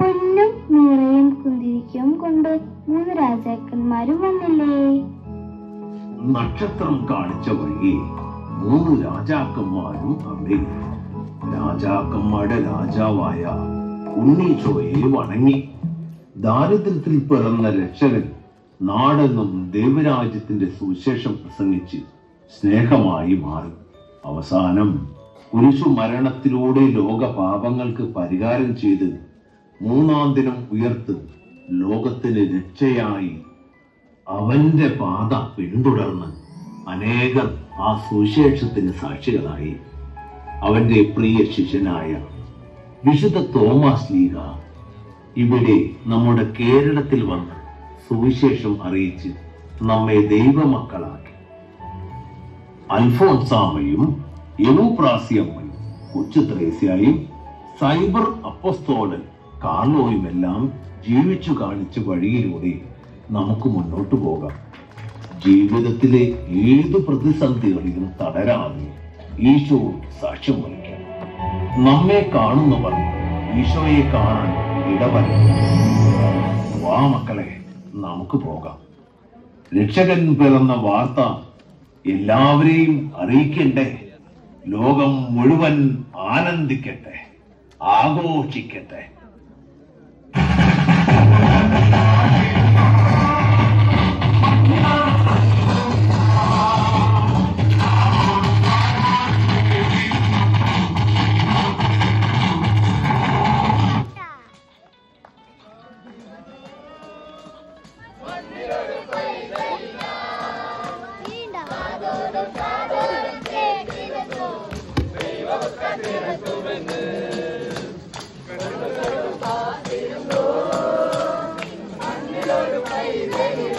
പൊന്നും മീറയും കുന്തിരിക്കവും കൊണ്ട് 3 രാജാക്കന്മാരും വന്നില്ലേ? നക്ഷത്രം കാണിച്ച വഴി 3 രാജാക്കന്മാരും അവിടെ. രാജാക്കന്മാരുടെ രാജാവായ ഉണ്ണീശോയെ വണങ്ങി. ദാരിദ്ര്യത്തിൽ പിറന്ന രക്ഷകൻ നാടെന്നും ദൈവരാജ്യത്തിന്റെ സുവിശേഷം പ്രസംഗിച്ച് സ്നേഹമായി മാറി. അവസാനം കുരിശു മരണത്തിലൂടെ ലോക പാപങ്ങൾക്ക് പരിഹാരം ചെയ്ത് 3-ാം ദിനം ഉയർത്ത് ലോകത്തിന് രക്ഷയായി അവന്റെ പാത പിന്തുടർന്ന് അനേകർ ആ സുവിശേഷത്തിന് സാക്ഷികളായി. അവന്റെ പ്രിയ ശിഷ്യനായ വിശുദ്ധ തോമസ് ലീഗ ഇവിടെ നമ്മുടെ കേരളത്തിൽ വന്ന് സുവിശേഷം അറിയിച്ച് നമ്മെ ദൈവമക്കളാക്കി. അൽഫോൻസാമയും യമുപ്രാസിയമ്മയും കൊച്ചു ത്രേസ്യായും സൈബർ അപ്പസ്തോലൻ കാർലോയുമെല്ലാം ജീവിച്ചു കാണിച്ച വഴിയിലൂടെ നമുക്ക് മുന്നോട്ട് പോകാം. ജീവിതത്തിലെ ഏത് പ്രതിസന്ധികളിലും തളരാതെ ഈശോ സാക്ഷ്യം വഹിക്കാം. നമ്മെ കാണുന്നവർ ഈശോയെ കാണാൻ ഇടവരുന്നു. വാ മക്കളെ, നമുക്ക് പോകാം. രക്ഷകൻ പിറന്ന വാർത്ത എല്ലാവരെയും അറിയിക്കണ്ടേ? ലോകം മുഴുവൻ ആനന്ദിക്കട്ടെ, ആഘോഷിക്കട്ടെ.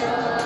ോ